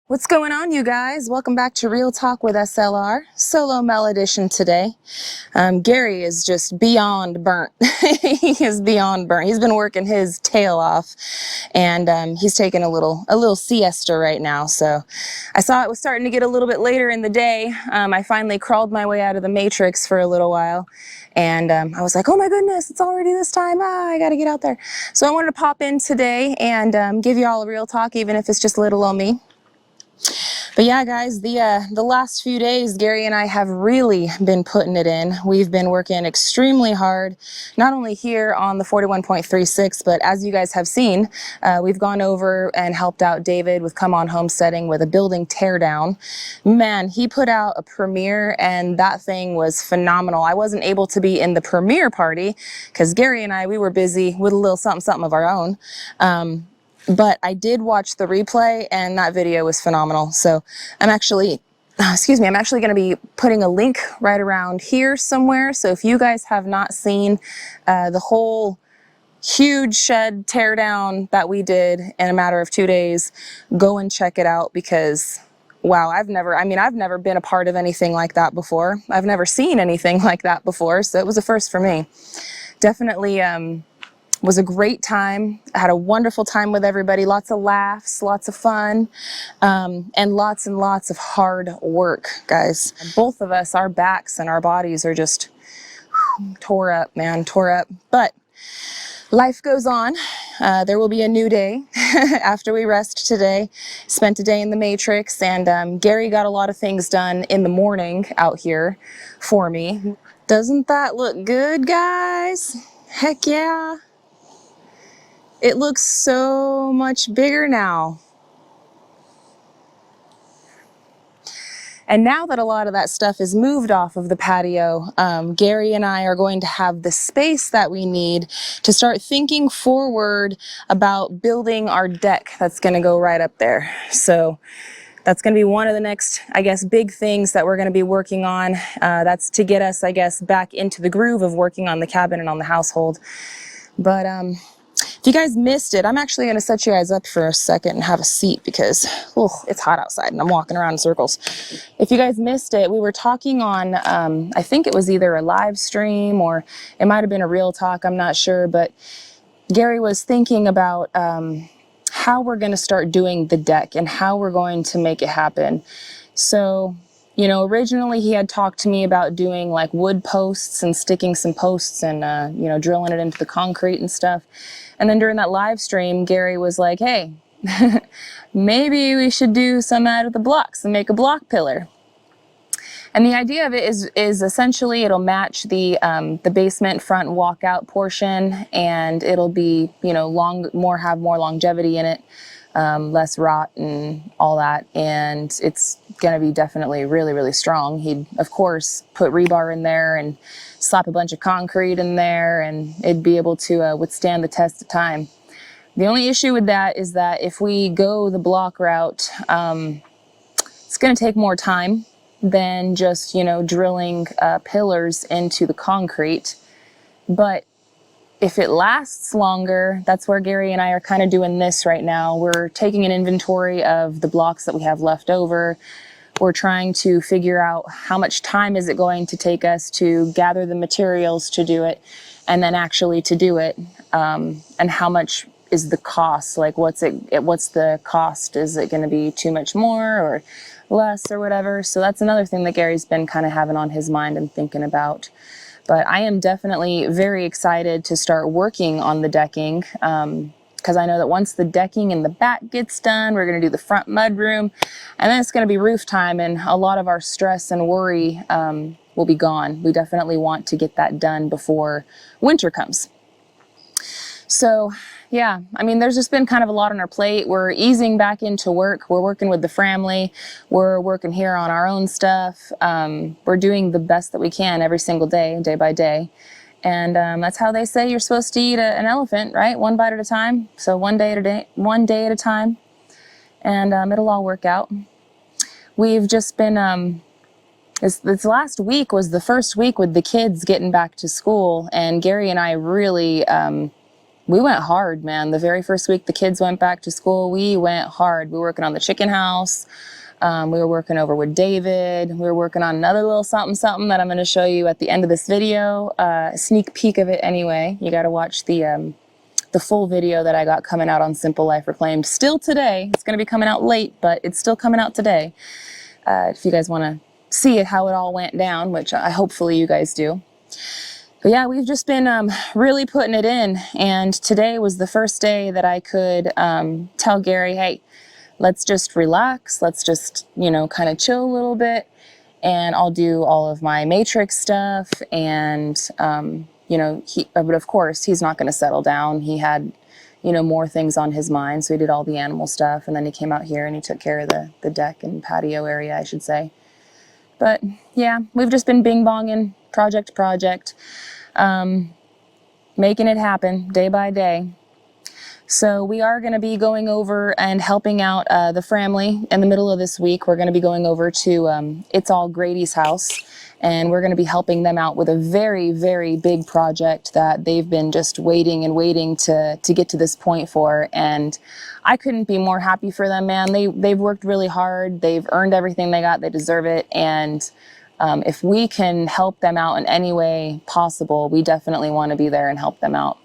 What's going on, you guys? Welcome back to Real Talk with SLR, Solo Mel edition today. Gary is just beyond burnt. He is beyond burnt. He's been working his tail off, and he's taking a little siesta right now. So I saw it was starting to get a little bit later in the day. I finally crawled my way out of the matrix for a little while, and I was like, oh my goodness, it's already this time. I gotta get out there. So I wanted to pop in today and give you all a real talk, even if it's just little old me. But yeah, guys, the last few days, Gary and I have really been putting it in. We've been working extremely hard, not only here on the 41.36, but as you guys have seen, we've gone over and helped out David with Come On Homesteading with a building teardown. Man, he put out a premiere, and that thing was phenomenal. I wasn't able to be in the premiere party because Gary and I, we were busy with a little something of our own. But I did watch the replay, and that video was phenomenal. So I'm actually going to be putting a link right around here somewhere. So if you guys have not seen the whole huge shed teardown that we did in a matter of 2 days, go and check it out, because wow, I've never been a part of anything like that before. I've never seen anything like that before. So it was a first for me. Definitely, was a great time. I had a wonderful time with everybody. Lots of laughs, lots of fun, and lots of hard work, guys. Both of us, our backs and our bodies are just tore up, man, tore up. But life goes on. There will be a new day after we rest today. Spent a day in the matrix, and Gary got a lot of things done in the morning out here for me. Doesn't that look good, guys? Heck yeah. It looks so much bigger now. And now that a lot of that stuff is moved off of the patio, Gary and I are going to have the space that we need to start thinking forward about building our deck that's going to go right up there. So that's going to be one of the next, I guess, big things that we're going to be working on. That's to get us, I guess, back into the groove of working on the cabin and on the household. But if you guys missed it, I'm actually going to set you guys up for a second and have a seat, because it's hot outside and I'm walking around in circles. If you guys missed it, we were talking on, I think it was either a live stream or it might have been a real talk, I'm not sure, but Gary was thinking about how we're going to start doing the deck and how we're going to make it happen. So, you know, originally he had talked to me about doing like wood posts and sticking some posts and, you know, drilling it into the concrete and stuff. And then during that live stream, Gary was like, hey, maybe we should do some out of the blocks and make a block pillar. And the idea of it is essentially it'll match the basement front walkout portion, and it'll be, you know, have more longevity in it, less rot and all that. And it's going to be definitely really, really strong. He'd, of course, put rebar in there and slap a bunch of concrete in there, and it'd be able to withstand the test of time. The only issue with that is that if we go the block route, it's going to take more time than just, you know, drilling pillars into the concrete. But if it lasts longer, that's where Gary and I are kind of doing this right now. We're taking an inventory of the blocks that we have left over. We're trying to figure out how much time is it going to take us to gather the materials to do it, and then actually to do it, and how much is the cost. Like, what's the cost? Is it going to be too much more or less or whatever? So that's another thing that Gary's been kind of having on his mind and thinking about. But I am definitely very excited to start working on the decking, because I know that once the decking in the back gets done, we're going to do the front mudroom, and then it's going to be roof time, and a lot of our stress and worry will be gone. We definitely want to get that done before winter comes. So yeah, I mean, there's just been kind of a lot on our plate. We're easing back into work. We're working with the family. We're working here on our own stuff. We're doing the best that we can every single day, day by day. And that's how they say you're supposed to eat an elephant, right? One bite at a time. So one day at a time. And it'll all work out. We've just been, this last week was the first week with the kids getting back to school. And Gary and I really we went hard, man. The very first week the kids went back to school, we went hard. We were working on the chicken house. We were working over with David. We were working on another little something that I'm going to show you at the end of this video. A sneak peek of it anyway. You got to watch the full video that I got coming out on Simple Life Reclaimed. Still today. It's going to be coming out late, but it's still coming out today. If you guys want to see it, how it all went down, which hopefully you guys do. But yeah, we've just been really putting it in. And today was the first day that I could tell Gary, hey, let's just relax. Let's just, you know, kind of chill a little bit. And I'll do all of my matrix stuff. And, you know, but of course, he's not going to settle down. He had, you know, more things on his mind. So he did all the animal stuff. And then he came out here and he took care of the deck and patio area, I should say. But yeah, we've just been bing-bonging project to project, making it happen day by day. So we are going to be going over and helping out the family in the middle of this week. We're going to be going over to It's All Grady's house, and we're going to be helping them out with a very, very big project that they've been just waiting and waiting to get to this point for. And I couldn't be more happy for them, man. They've worked really hard. They've earned everything they got. They deserve it. And if we can help them out in any way possible, we definitely want to be there and help them out.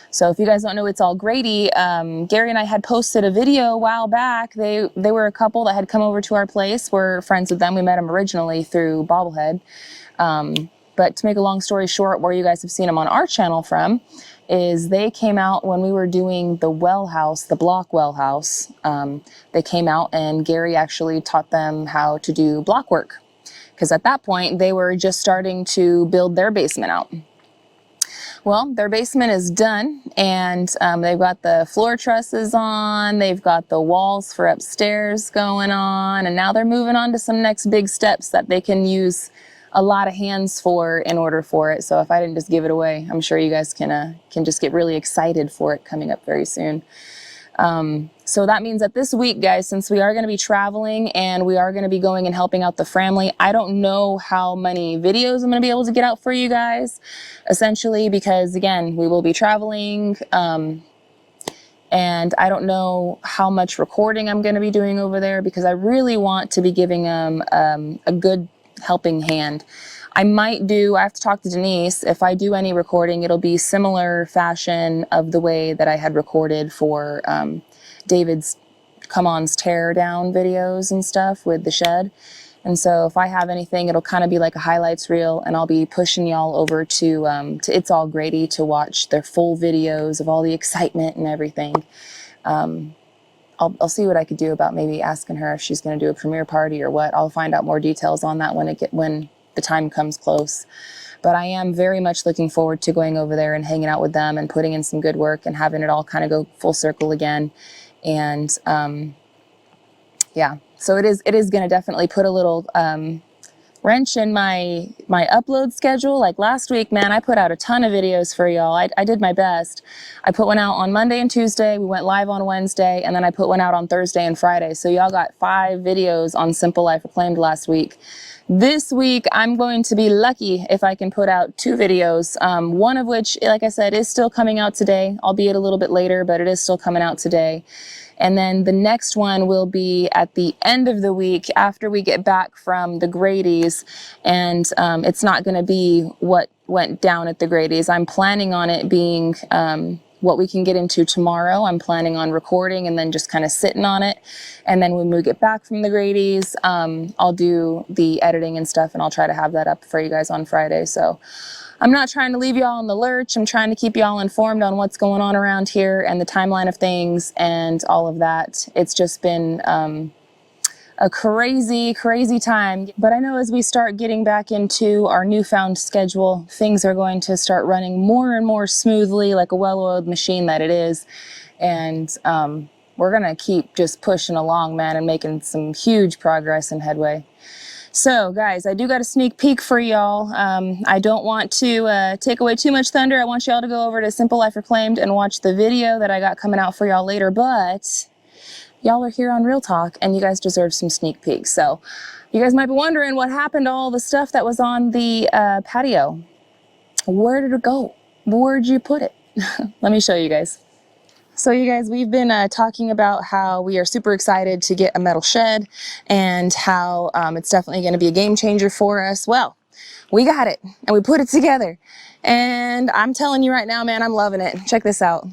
So if you guys don't know It's All Grady, Gary and I had posted a video a while back. They were a couple that had come over to our place. We're friends with them. We met them originally through Bobblehead. But to make a long story short, where you guys have seen them on our channel from, is they came out when we were doing the well house, the block well house. They came out and Gary actually taught them how to do block work. Because at that point, they were just starting to build their basement out. Well, their basement is done, and they've got the floor trusses on, they've got the walls for upstairs going on, and now they're moving on to some next big steps that they can use a lot of hands for in order for it. So if I didn't just give it away, I'm sure you guys can just get really excited for it coming up very soon. So that means that this week, guys, since we are going to be traveling and we are going to be going and helping out the family, I don't know how many videos I'm going to be able to get out for you guys, essentially, because again, we will be traveling, and I don't know how much recording I'm going to be doing over there, because I really want to be giving them a good helping hand. I have to talk to Denise. If I do any recording, it'll be similar fashion of the way that I had recorded for David's Come On's tear down videos and stuff with the shed. And so if I have anything, it'll kind of be like a highlights reel, and I'll be pushing y'all over to It's All Grady to watch their full videos of all the excitement and everything. I'll see what I could do about maybe asking her if she's going to do a premiere party or what. I'll find out more details on that when the time comes close. But I am very much looking forward to going over there and hanging out with them and putting in some good work and having it all kind of go full circle again. And yeah, so it is going to definitely put a little wrench in my upload schedule. Like last week, man, I put out a ton of videos for y'all. I did my best. I put one out on Monday and Tuesday. We went live on Wednesday, and then I put one out on Thursday and Friday. So y'all got 5 videos on Simple Life Reclaimed last week. This week, I'm going to be lucky if I can put out 2 videos, one of which, like I said, is still coming out today, albeit a little bit later, but it is still coming out today. And then the next one will be at the end of the week after we get back from the Grady's, and it's not going to be what went down at the Grady's. I'm planning on it being what we can get into tomorrow. I'm planning on recording and then just kind of sitting on it. And then when we get back from the Grady's, I'll do the editing and stuff, and I'll try to have that up for you guys on Friday. So I'm not trying to leave y'all in the lurch. I'm trying to keep y'all informed on what's going on around here and the timeline of things and all of that. It's just been a crazy, crazy time. But I know as we start getting back into our newfound schedule, things are going to start running more and more smoothly, like a well-oiled machine that it is. And we're going to keep just pushing along, man, and making some huge progress and headway. So, guys, I do got a sneak peek for y'all. I don't want to take away too much thunder. I want y'all to go over to Simple Life Reclaimed and watch the video that I got coming out for y'all later. But y'all are here on Real Talk, and you guys deserve some sneak peeks. So, you guys might be wondering what happened to all the stuff that was on the patio. Where did it go? Where'd you put it? Let me show you guys. So you guys, we've been talking about how we are super excited to get a metal shed and how it's definitely going to be a game changer for us. Well, we got it and we put it together. And I'm telling you right now, man, I'm loving it. Check this out.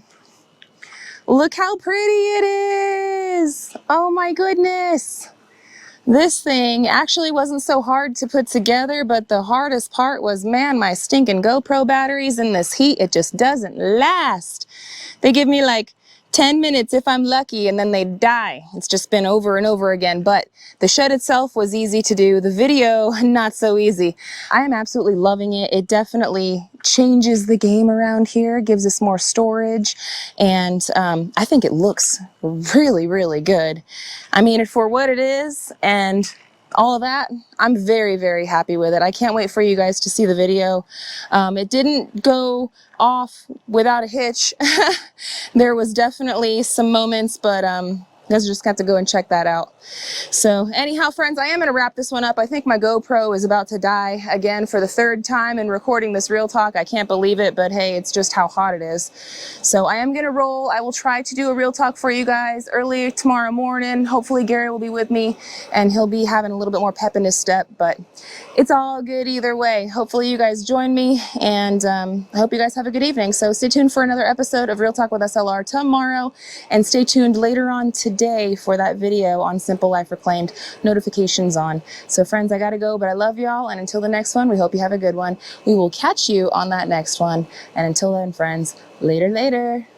Look how pretty it is. Oh my goodness. This thing actually wasn't so hard to put together, but the hardest part was, man, my stinking GoPro batteries in this heat, it just doesn't last. They give me like 10 minutes if I'm lucky, and then they die. It's just been over and over again, but the shed itself was easy to do. The video, not so easy. I am absolutely loving it. It definitely changes the game around here, gives us more storage, and I think it looks really, really good. I mean, for what it is and all of that, I'm very, very happy with it. I can't wait for you guys to see the video. It didn't go off without a hitch. There was definitely some moments, but you guys just got to go and check that out. So anyhow, friends, I am going to wrap this one up. I think my GoPro is about to die again for the third time in recording this Real Talk. I can't believe it, but hey, it's just how hot it is. So I am going to roll. I will try to do a Real Talk for you guys early tomorrow morning. Hopefully Gary will be with me and he'll be having a little bit more pep in his step, but it's all good either way. Hopefully you guys join me, and I hope you guys have a good evening. So stay tuned for another episode of Real Talk with SLR tomorrow, and stay tuned later on today for that video on Simple Life Reclaimed, notifications on. So friends, I gotta go, but I love y'all, and until the next one, we hope you have a good one. We will catch you on that next one, and until then, friends, later.